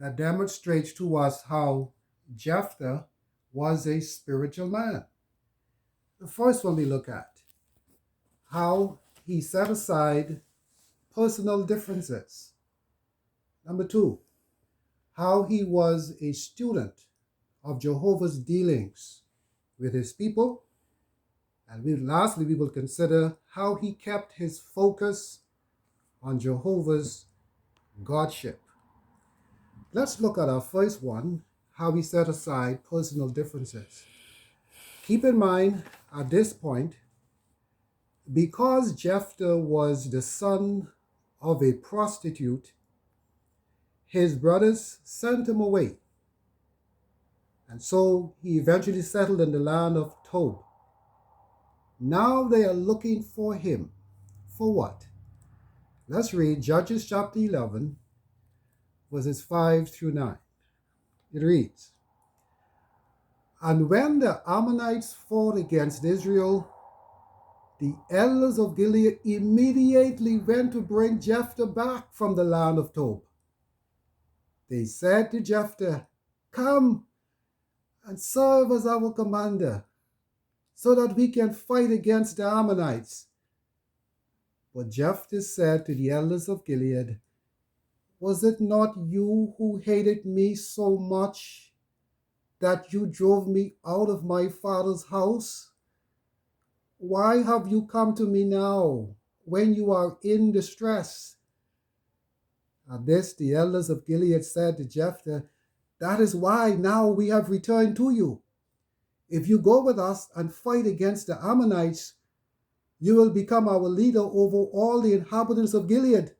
that demonstrates to us how Jephthah was a spiritual man. The first one we look at, how he set aside personal differences. Number two, how he was a student of Jehovah's dealings with his people. And lastly, we will consider how he kept his focus on Jehovah's Godship. Let's look at our first one, how he set aside personal differences. Keep in mind at this point, because Jephthah was the son of a prostitute, his brothers sent him away. And so he eventually settled in the land of Tob. Now they are looking for him. For what? Let's read Judges chapter 11, verses 5 through 9. It reads, "And when the Ammonites fought against Israel, the elders of Gilead immediately went to bring Jephthah back from the land of Tob. They said to Jephthah, 'Come and serve as our commander, so that we can fight against the Ammonites.' But Jephthah said to the elders of Gilead, 'Was it not you who hated me so much that you drove me out of my father's house? Why have you come to me now when you are in distress?' At this, the elders of Gilead said to Jephthah, 'That is why now we have returned to you. If you go with us and fight against the Ammonites, you will become our leader over all the inhabitants of Gilead.'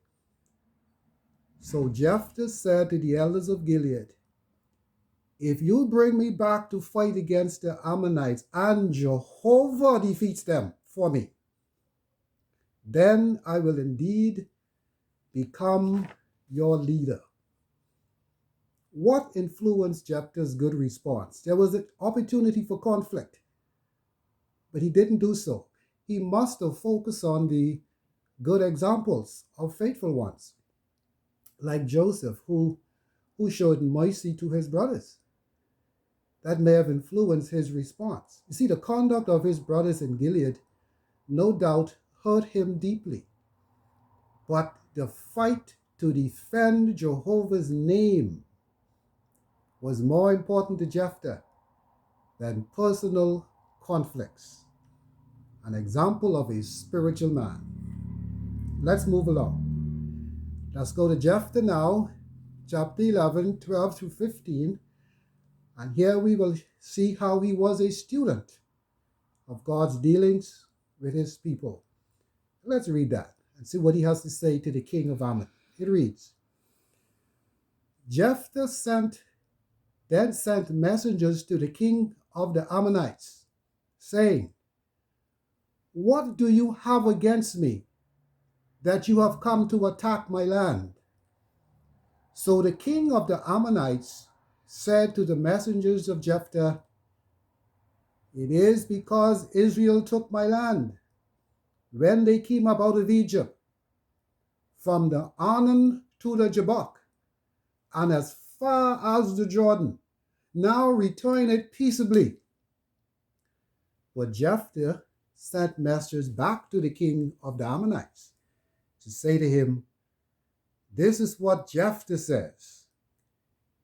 So Jephthah said to the elders of Gilead, 'If you bring me back to fight against the Ammonites and Jehovah defeats them for me, then I will indeed become your leader.'" What influenced Jephthah's good response? There was an opportunity for conflict, but he didn't do so. He must have focused on the good examples of faithful ones, like Joseph, who showed mercy to his brothers. That may have influenced his response. You see, the conduct of his brothers in Gilead no doubt hurt him deeply. But the fight to defend Jehovah's name was more important to Jephthah than personal conflicts. An example of a spiritual man. Let's move along. Let's go to Jephthah now, chapter 11, 12 through 15. And here we will see how he was a student of God's dealings with his people. Let's read that and see what he has to say to the king of Ammon. It reads, "Jephthah then sent messengers to the king of the Ammonites, saying, 'What do you have against me, that you have come to attack my land?' So the king of the Ammonites said to the messengers of Jephthah, 'It is because Israel took my land when they came up out of Egypt, from the Arnon to the Jabbok, and as far as the Jordan. Now return it peaceably.' But Jephthah sent messengers back to the king of the Ammonites to say to him, 'This is what Jephthah says.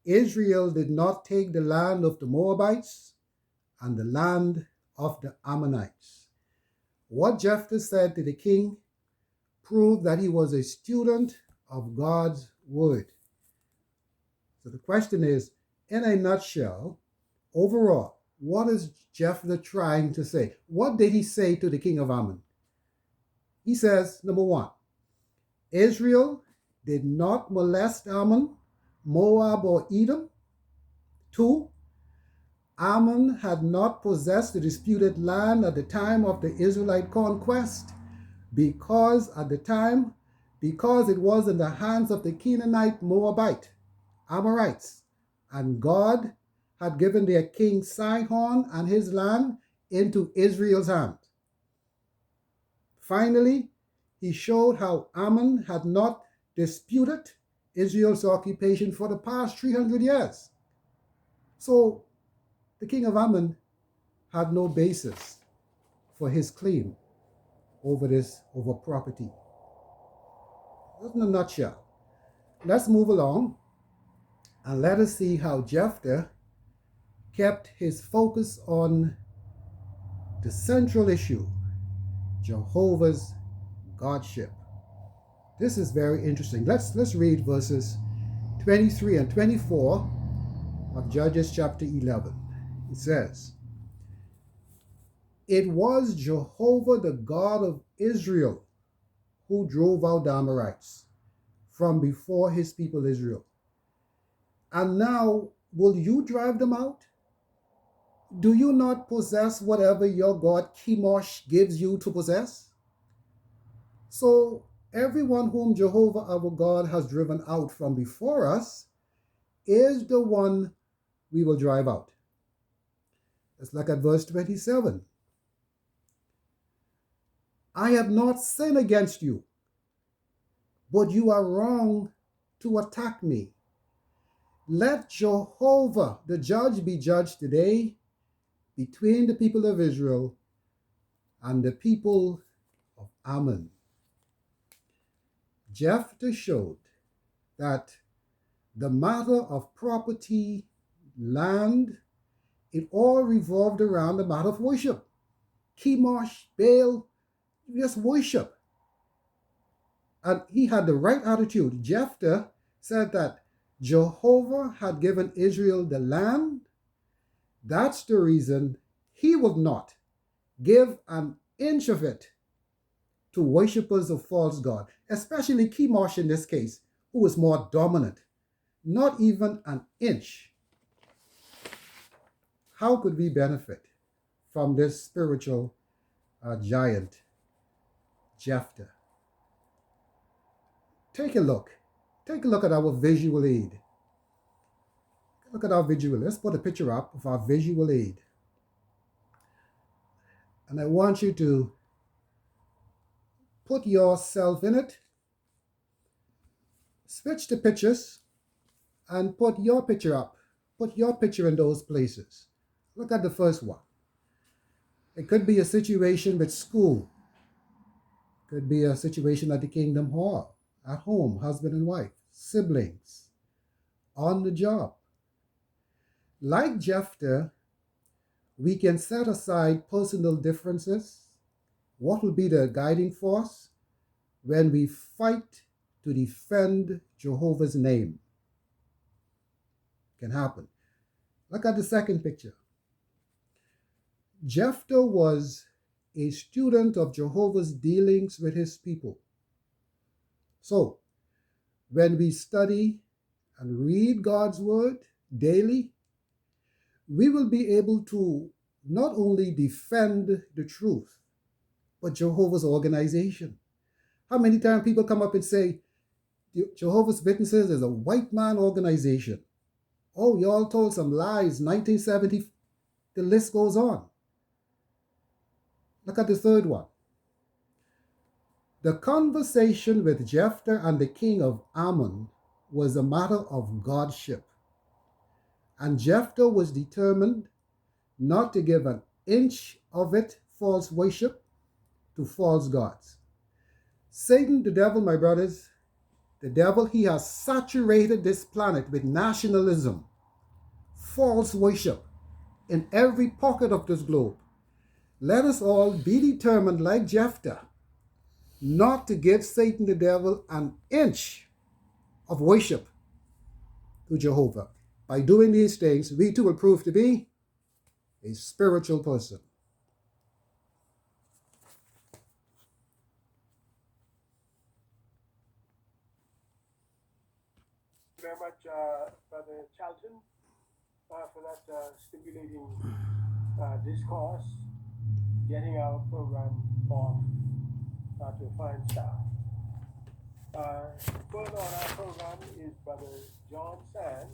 Israel did not take the land of the Moabites and the land of the Ammonites.'" What Jephthah said to the king proved that he was a student of God's word. So the question is, in a nutshell, overall, what is Jephthah trying to say? What did he say to the king of Ammon? He says, number one, Israel did not molest Ammon, Moab, or Edom. Two, Ammon had not possessed the disputed land at the time of the Israelite conquest because it was in the hands of the Canaanite, Moabite, Amorites, and God had given their king Sihon and his land into Israel's hand. Finally, he showed how Ammon had not disputed Israel's occupation for the past 300 years. So the king of Ammon had no basis for his claim over property. That's in a nutshell. Let's move along and let us see how Jephthah kept his focus on the central issue, Jehovah's Godship. This is very interesting. Let's read verses 23 and 24 of Judges chapter 11. It says, "It was Jehovah the God of Israel who drove out the Amorites from before his people Israel. And now will you drive them out? Do you not possess whatever your God Chemosh gives you to possess? So everyone whom Jehovah our God has driven out from before us is the one we will drive out." Let's look at verse 27. "I have not sinned against you, but you are wrong to attack me. Let Jehovah the judge be judged today between the people of Israel and the people of Ammon." Jephthah showed that the matter of property, land, it all revolved around the matter of worship. Chemosh, Baal, just worship. And he had the right attitude. Jephthah said that Jehovah had given Israel the land. That's the reason he would not give an inch of it to worshippers of false god, especially Chemosh in this case, who was more dominant. Not even an inch. How could we benefit from this spiritual giant, Jephthah? Take a look. Take a look at our visual aid. Look at our visual. Let's put a picture up of our visual aid. And I want you to put yourself in it. Switch the pictures and put your picture up. Put your picture in those places. Look at the first one. It could be a situation with school. It could be a situation at the Kingdom Hall, at home, husband and wife, siblings, on the job. Like Jephthah, we can set aside personal differences. What will be the guiding force? When we fight to defend Jehovah's name. It can happen. Look at the second picture. Jephthah was a student of Jehovah's dealings with his people. So, when we study and read God's word daily, we will be able to not only defend the truth, but Jehovah's organization. How many times people come up and say, Jehovah's Witnesses is a white man organization. Oh, y'all told some lies, 1970, the list goes on. Look at the third one. The conversation with Jephthah and the king of Ammon was a matter of godship. And Jephthah was determined not to give an inch of it false worship to false gods. Satan, the devil, my brothers, the devil, he has saturated this planet with nationalism, false worship in every pocket of this globe. Let us all be determined, like Jephthah, not to give Satan, the devil, an inch of worship to Jehovah. By doing these things, we too will prove to be a spiritual person. Very much, Brother Charlton, for that stimulating discourse, getting our program off to a fine start. Further on our program is Brother John Sand,